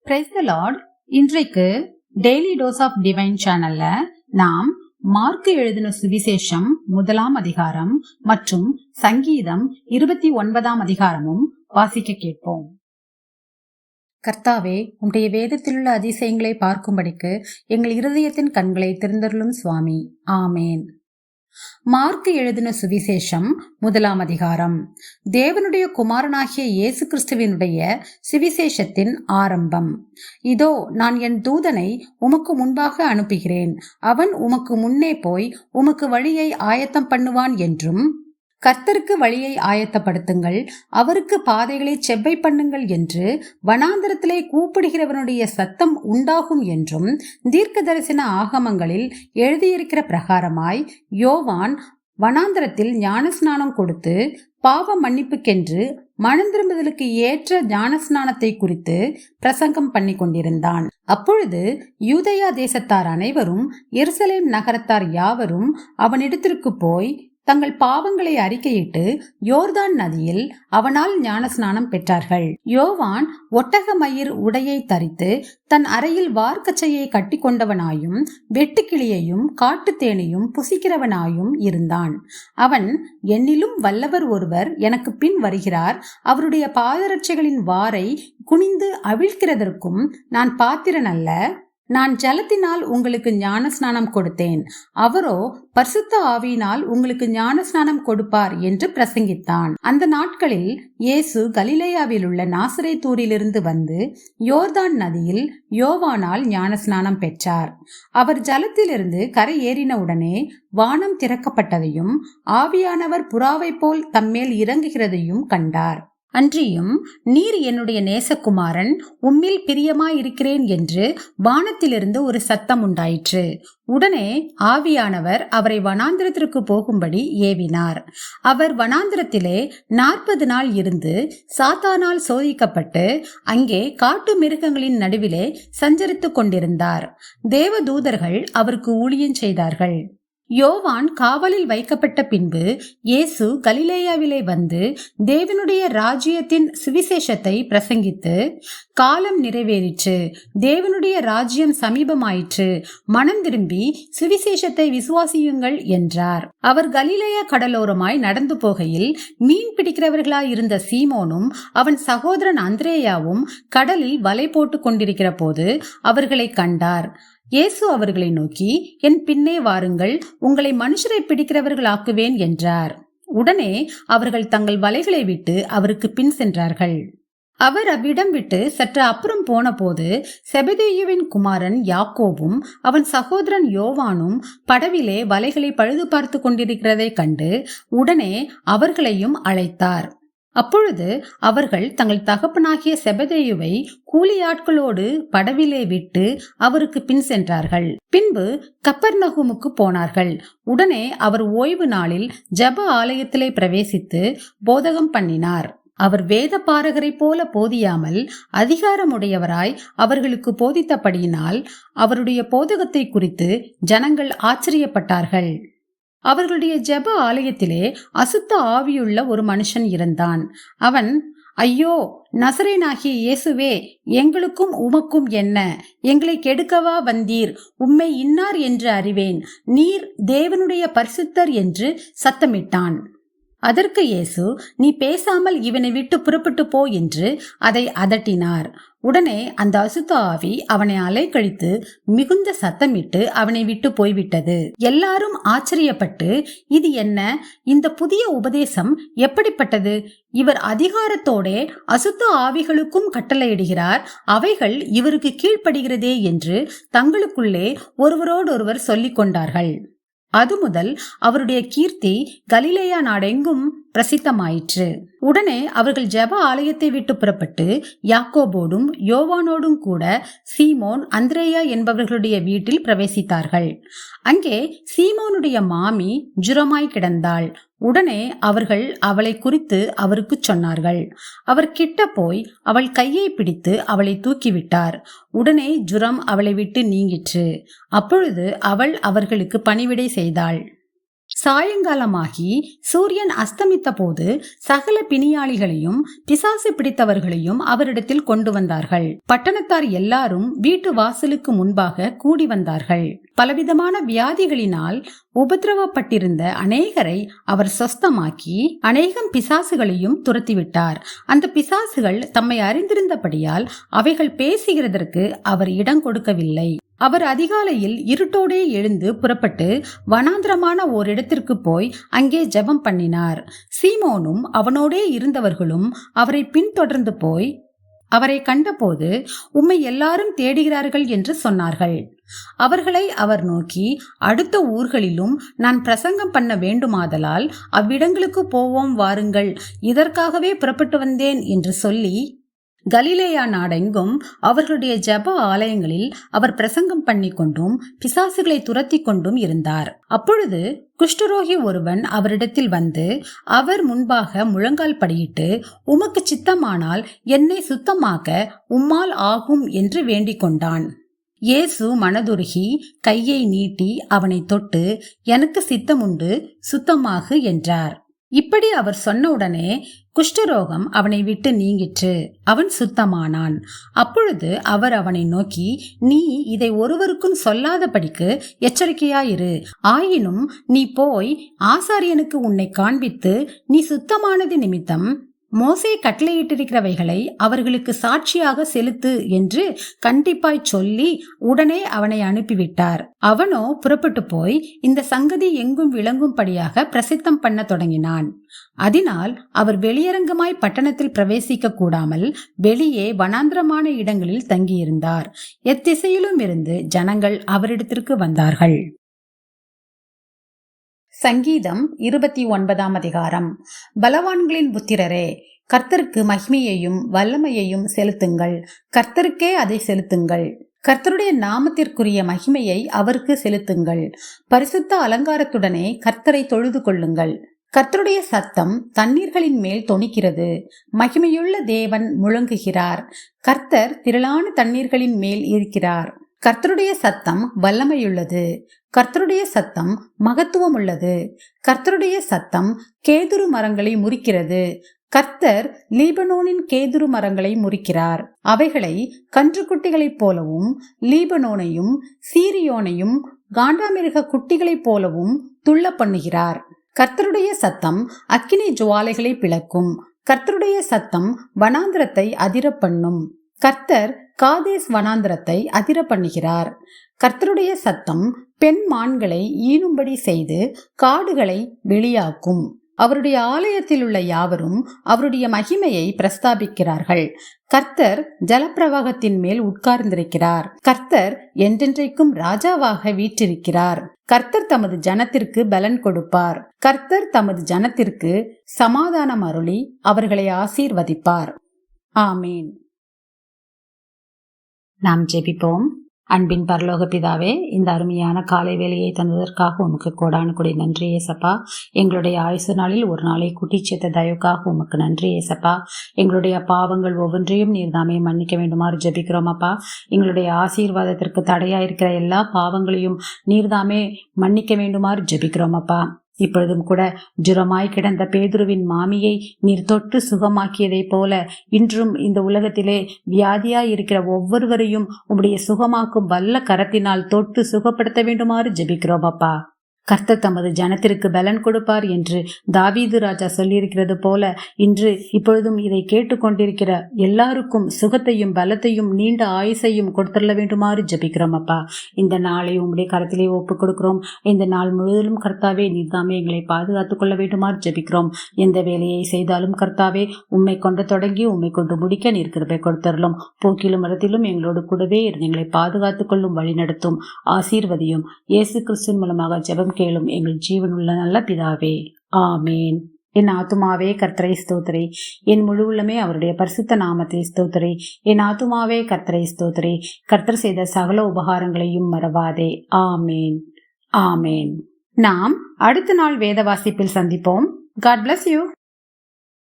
Praise the Lord. இன்றைக்கு daily dose of divine சேனல்ல நாம் மார்க்கு எழுதின சுவிசேஷம் 1ஆம் அதிகாரம் மற்றும் சங்கீதம் 29ஆம் அதிகாரமும் வாசிக்க கேட்போம். கர்த்தாவே, உம்முடைய வேதத்திலுள்ள அதிசயங்களை பார்க்கும்படிக்கு எங்கள் இருதயத்தின் கண்களை திறந்தருளும் சுவாமி. ஆமேன். மார்க்கு எழுதின சுவிசேஷம் 1ஆம் அதிகாரம். தேவனுடைய குமாரனாகிய இயேசு கிறிஸ்துவினுடைய சுவிசேஷத்தின் ஆரம்பம். இதோ, நான் என் தூதனை உமக்கு முன்பாக அனுப்புகிறேன். அவன் உமக்கு முன்னே போய் உமக்கு வழியை ஆயத்தம் பண்ணுவான் என்றும், கர்த்தருக்கு வழியை ஆயத்தப்படுத்துங்கள், அவருக்கு பாதைகளை செவ்வை பண்ணுங்கள் என்று வனாந்தரத்திலே கூப்பிடுகிறவனுடைய சத்தம் உண்டாகும் என்றும் தீர்க்கதரிசன ஆகமங்களில் எழுதியிருக்கிற பிரகாரமாய் யோவான் வனாந்தரத்தில் ஞானஸ்நானம் கொடுத்து பாவ மன்னிப்புக்கென்று மனந்திரும்புதலுக்கு ஏற்ற ஞானஸ்நானத்தை குறித்து பிரசங்கம் பண்ணி கொண்டிருந்தான். அப்பொழுது யூதேயா தேசத்தார் அனைவரும் எருசலேம் நகரத்தார் யாவரும் அவனிடத்திற்கு போய் தங்கள் பாவங்களை அறிக்கையிட்டு யோர்தான் நதியில் அவனால் ஞானஸ்நானம் பெற்றார்கள். யோவான் ஒட்டக மயிர் உடையை தரித்து தன் அறையில் வார்க்கச்சையை கட்டி கொண்டவனாயும் வெட்டுக்கிளியையும் காட்டுத்தேனையும் புசிக்கிறவனாயும் இருந்தான். அவன், என்னிலும் வல்லவர் ஒருவர் எனக்கு பின் வருகிறார், அவருடைய பாதரட்சைகளின் வாரை குனிந்து அவிழ்க்கிறதற்கும் நான் பாத்திரன் அல்ல. நான் ஜலத்தினால் உங்களுக்கு ஞானஸ்நானம் கொடுத்தேன், அவரோ பரிசுத்த ஆவியினால் உங்களுக்கு ஞானஸ்நானம் கொடுப்பார் என்று பிரசங்கித்தான். அந்த நாட்களில் இயேசு கலிலேயாவில் உள்ள நாசரேத்தூரிலிருந்து வந்து யோர்தான் நதியில் யோவானால் ஞானஸ்நானம் பெற்றார். அவர் ஜலத்திலிருந்து கரை ஏறினவுடனே வானம் திறக்கப்பட்டதையும் ஆவியானவர் புறாவை போல் தம்மேல் இறங்குகிறதையும் கண்டார். அன்றியும், நீர் என்னுடைய நேசகுமாரன், உம்மில் பிரியமாயிருக்கிறேன் என்று வானத்திலிருந்து ஒரு சத்தம் உண்டாயிற்று. உடனே ஆவியானவர் அவரை வனாந்திரத்திற்கு போகும்படி ஏவினார். அவர் வனாந்திரத்திலே 40 நாள் இருந்து சாத்தானால் சோதிக்கப்பட்டு அங்கே காட்டு மிருகங்களின் நடுவிலே சஞ்சரித்துக் கொண்டிருந்தார். தேவதூதர்கள் அவருக்கு ஊழியம் செய்தார்கள். யோவான் காவலில் வைக்கப்பட்ட பின்பு இயேசு கலிலேயாவிலே வந்து தேவனுடைய ராஜ்யத்தின் சுவிசேஷத்தை பிரசங்கித்து, காலம் நிறைவேறிற்று, தேவனுடைய ராஜ்யம் சமீபமாயிற்று, மனம் திரும்பி சுவிசேஷத்தை விசுவாசியுங்கள் என்றார். அவர் கலிலேயா கடலோரமாய் நடந்து போகையில் மீன் பிடிக்கிறவர்களாயிருந்த சீமோனும் அவன் சகோதரன் அந்திரேயாவும் கடலில் வலை போட்டு கொண்டிருக்கிற போது அவர்களை கண்டார். இயேசு அவர்களை நோக்கி, என் பின்னே வாருங்கள், உங்களை மனுஷரை பிடிக்கிறவர்களாக்குவேன் என்றார். உடனே அவர்கள் தங்கள் வலைகளை விட்டு அவருக்கு பின் சென்றார்கள். அவர் அவ்விடம் விட்டு சற்று அப்புறம் போன போது செபதேயுவின் குமாரன் யாக்கோபும் அவன் சகோதரன் யோவானும் படவிலே வலைகளை பழுது பார்த்து கொண்டிருக்கிறதை கண்டு உடனே அவர்களையும் அழைத்தார். அப்பொழுது அவர்கள் தங்கள் தகப்பனாகிய செபதேயுவை கூலியாட்களோடு படவிலே விட்டு அவருக்கு பின் சென்றார்கள். பின்பு கப்பர்நகூமுக்கு போனார்கள். உடனே அவர் ஓய்வு நாளில் ஜெப ஆலயத்திலே பிரவேசித்து போதகம் பண்ணினார். அவர் வேத பாரகரை போல போதியாமல் அதிகாரமுடையவராய் அவர்களுக்கு போதித்தபடியினால் அவருடைய போதகத்தை குறித்து ஜனங்கள் ஆச்சரியப்பட்டார்கள். அவர்களுடைய ஜெப ஆலயத்திலே அசுத்த ஆவியுள்ள ஒரு மனுஷன் இருந்தான். அவன், ஐயோ, நசரேனாகிய இயேசுவே, எங்களுக்கும் உமக்கும் என்ன? எங்களை கெடுக்கவா வந்தீர்? உம்மை இன்னார் என்று அறிவேன், நீர் தேவனுடைய பரிசுத்தர் என்று சத்தமிட்டான். அதற்கு இயேசு, நீ பேசாமல் இவனை விட்டு புறப்பட்டு போ என்று அதை அதட்டினார். உடனே அந்த அசுத்த ஆவி அவனை அலைக்கழித்து மிகுந்த சத்தமிட்டு அவனை விட்டு போய்விட்டது. எல்லாரும் ஆச்சரியப்பட்டு, இது என்ன? இந்த புதிய உபதேசம் எப்படிப்பட்டது? இவர் அதிகாரத்தோடே அசுத்த ஆவிகளுக்கும் கட்டளையிடுகிறார், அவைகள் இவருக்கு கீழ்ப்படுகிறதே என்று தங்களுக்குள்ளே ஒருவரோடொருவர் சொல்லிக் கொண்டார்கள். அது முதல் அவருடைய கீர்த்தி கலிலேயா நாடெங்கும் பிரசித்தமாயிற்று. உடனே அவர்கள் ஜெப ஆலயத்தை விட்டு புறப்பட்டு யாக்கோபோடும் யோவானோடும் கூட சீமோன் அந்திரேயா என்பவர்களுடைய வீட்டில் பிரவேசித்தார்கள். அங்கே சீமோனுடைய மாமி ஜுரமாய் கிடந்தாள். உடனே அவர்கள் அவளை குறித்து அவருக்கு சொன்னார்கள். அவர் கிட்ட போய் அவள் கையை பிடித்து அவளை தூக்கிவிட்டார். உடனே ஜுரம் அவளை விட்டு நீங்கிற்று. அப்பொழுது அவள் அவர்களுக்கு பணிவிடை செய்தாள். சாயங்காலமாகி சூரியன் அஸ்தமித்த போது சகல பிணியாளிகளையும் பிசாசு பிடித்தவர்களையும் அவரிடத்தில் கொண்டு வந்தார்கள். பட்டணத்தார் எல்லாரும் வீட்டு வாசலுக்கு முன்பாக கூடி வந்தார்கள். பலவிதமான வியாதிகளினால் உபதிரவப்பட்டிருந்த அநேகரை அவர் சொஸ்தமாக்கி அநேகம் பிசாசுகளையும் துரத்திவிட்டார். அந்த பிசாசுகள் தம்மை அறிந்திருந்தபடியால் அவைகள் பேசுகிறதற்கு அவர் இடம் கொடுக்கவில்லை. அவர் அதிகாலையில் இருட்டோடே எழுந்து புறப்பட்டு வனாந்திரமான ஓரிடத்திற்கு போய் அங்கே ஜெபம் பண்ணினார். சீமோனும் அவனோடே இருந்தவர்களும் அவரை பின்தொடர்ந்து போய் அவரை கண்டபோது, உம்மை எல்லாரும் தேடுகிறார்கள் என்று சொன்னார்கள். அவர்களை அவர் நோக்கி, அடுத்த ஊர்களிலும் நான் பிரசங்கம் பண்ண வேண்டுமாதலால் அவ்விடங்களுக்கு போவோம் வாருங்கள், இதற்காகவே புறப்பட்டு வந்தேன் என்று சொல்லி கலிலேயா நாடெங்கும் அவர்களுடைய ஜெப ஆலயங்களில் அவர் பிரசங்கம் பண்ணி கொண்டும் பிசாசுகளை துரத்தி கொண்டும் இருந்தார். அப்பொழுது குஷ்டரோகி ஒருவன் அவரிடத்தில் வந்து அவர் முன்பாக முழங்கால் படியிட்டு, உமக்கு சித்தமானால் என்னை சுத்தமாக்க உம்மால் ஆகும் என்று வேண்டிக் கொண்டான். இயேசு மனதுருகி கையை நீட்டி அவனை தொட்டு, எனக்கு சித்தமுண்டு, சுத்தமாகு என்றார். இப்படி அவர் சொன்னவுடனே குஷ்டரோகம் அவனை விட்டு நீங்கிற்று. அவன் சுத்தமானான். அப்பொழுது அவர் அவனை நோக்கி, நீ இதை ஒருவருக்கும் சொல்லாதபடிக்கு எச்சரிக்கையாயிரு. ஆயினும் நீ போய் ஆசாரியனுக்கு உன்னை காண்பித்து நீ சுத்தமானது நிமித்தம் மோசே கட்டளையிட்டிருக்கிறவைகளை அவர்களுக்கு சாட்சியாக செலுத்து என்று கண்டிப்பாய் சொல்லி உடனே அவனை அனுப்பிவிட்டார். அவனோ புறப்பட்டு போய் இந்த சங்கதி எங்கும் விளங்கும்படியாக பிரசித்தம் பண்ண தொடங்கினான். அதனால் அவர் வெளியரங்கமாய் பட்டணத்தில் பிரவேசிக்க கூடாமல் வெளியே வனாந்திரமான இடங்களில் தங்கியிருந்தார். எத்திசையிலும் இருந்து ஜனங்கள் அவரிடத்திற்கு வந்தார்கள். சங்கீதம் 29 அதிகாரம். பலவான்களின் புத்திரரே, கர்த்தருக்கு மகிமையையும் வல்லமையையும் செலுத்துங்கள். கர்த்தருக்கே அதை செலுத்துங்கள். கர்த்தருடைய நாமத்திற்குரிய மகிமையை அவருக்கு செலுத்துங்கள். பரிசுத்த அலங்காரத்துடனே கர்த்தரை தொழுது கொள்ளுங்கள். கர்த்தருடைய சத்தம் தண்ணீர்களின் மேல் தொனிக்கிறது. மகிமையுள்ள தேவன் முழங்குகிறார். கர்த்தர் திரளான தண்ணீர்களின் மேல் இருக்கிறார். கர்த்தருடைய சத்தம் வல்லமையுள்ளது. கர்த்தருடைய சத்தம் மகத்துவம் உள்ளது. கர்த்தருடைய சத்தம் கேதுரு மரங்களை முறிக்கிறது. கர்த்தர் லீபனோனின் கேதுரு மரங்களை முறிக்கிறார். அவைகளை கன்றுக்குட்டிகளைப் போலவும் லீபனோனையும் சீரியோனையும் காண்டாமிருக குட்டிகளைப் போலவும் துள்ள பண்ணுகிறார். கர்த்தருடைய சத்தம் அக்கினி ஜுவாலைகளை பிளக்கும். கர்த்தருடைய சத்தம் வனாந்திரத்தை அதிர பண்ணும். கர்த்தர் காதேஸ் வனாந்திரத்தை அதிர பண்ணுகிறார். கர்த்தருடைய சத்தம் பெண் மான்களை ஈனும்படி செய்து காடுகளை வெளியாக்கும். அவருடைய ஆலயத்தில் உள்ள யாவரும் அவருடைய மகிமையை பிரஸ்தாபிக்கிறார்கள். கர்த்தர் ஜலப்பிரவாகத்தின் மேல் உட்கார்ந்திருக்கிறார். கர்த்தர் என்றென்றைக்கும் ராஜாவாக வீற்றிருக்கிறார். கர்த்தர் தமது ஜனத்திற்கு பலன் கொடுப்பார். கர்த்தர் தமது ஜனத்திற்கு சமாதானம் அருளி அவர்களை ஆசீர்வதிப்பார். ஆமீன். நாம் ஜெபிப்போம். அன்பின் பரலோக பிதாவே, இந்த அருமையான காலை வேலையை தந்ததற்காக உமக்கு கோடானு கொடி நன்றி ஏசப்பா. எங்களுடைய ஆயுசு நாளில் ஒரு நாளை கூட்டி சேர்த்த தயவுக்காக உமக்கு நன்றி ஏசப்பா. எங்களுடைய பாவங்கள் ஒவ்வொன்றையும் நீர் தாமே மன்னிக்க வேண்டுமாறு ஜெபிக்கிறோம் அப்பா. எங்களுடைய ஆசீர்வாதத்திற்கு தடையாயிருக்கிற எல்லா பாவங்களையும் நீர்தாமே மன்னிக்க வேண்டுமாறு ஜெபிக்கிறோம் அப்பா. இப்பொழுதும் கூட ஜுரமாய் கிடந்த பேதுருவின் மாமியை நீர் தொட்டு சுகமாக்கியதை போல இன்றும் இந்த உலகத்திலே வியாதியாய் இருக்கிற ஒவ்வொருவரையும் உம்முடைய சுகமாக்கும் வல்ல கரத்தினால் தொட்டு சுகப்படுத்த வேண்டுமாறு ஜெபிக்கிறோம் அப்பா. கர்த்தர் தமது ஜனத்திற்கு பலன் கொடுப்பார் என்று தாவீது ராஜா சொல்லியிருக்கிறது போல இன்று இப்பொழுதும் இதை கேட்டுக்கொண்டிருக்கிற எல்லாருக்கும் சுகத்தையும் பலத்தையும் நீண்ட ஆயுசையும் கொடுத்துள்ள வேண்டுமாறு ஜெபிக்கிறோம் அப்பா. இந்த நாளை உம்முடைய கரத்திலே ஒப்புக் கொடுக்கிறோம். இந்த நாள் முழுவதும் கர்த்தாவே நீர்தாமே எங்களை பாதுகாத்துக் கொள்ள வேண்டுமாறு ஜெபிக்கிறோம். எந்த வேலையை செய்தாலும் கர்த்தாவே உம்மை கொண்டு தொடங்கி உம்மை கொண்டு முடிக்க நீர் கிருபை கொடுத்தருளும். போக்கிலும் மரத்திலும் எங்களோடு கூடவே இருந்து எங்களை பாதுகாத்துக் கொள்ளும், வழி நடத்தும், ஆசீர்வதியும். இயேசு கிறிஸ்துவின் மூலமாக ஜெபம் கேளும் எங்கள் ஜீவனுள்ள நல்ல பிதாவே. ஆமேன். என் ஆத்துமாவே கர்த்தரை ஸ்தோத்திரி. என் முழு உள்ளமே அவருடைய பரிசுத்த நாமத்தை ஸ்தோத்திரி. என் ஆத்துமாவே கர்த்தரை ஸ்தோத்திரி. கர்த்தர் செய்த சகல உபகாரங்களையும் மறவாதே. ஆமேன். ஆமேன். நாம் அடுத்த நாள் வேத வாசிப்பில் சந்திப்போம். God bless you.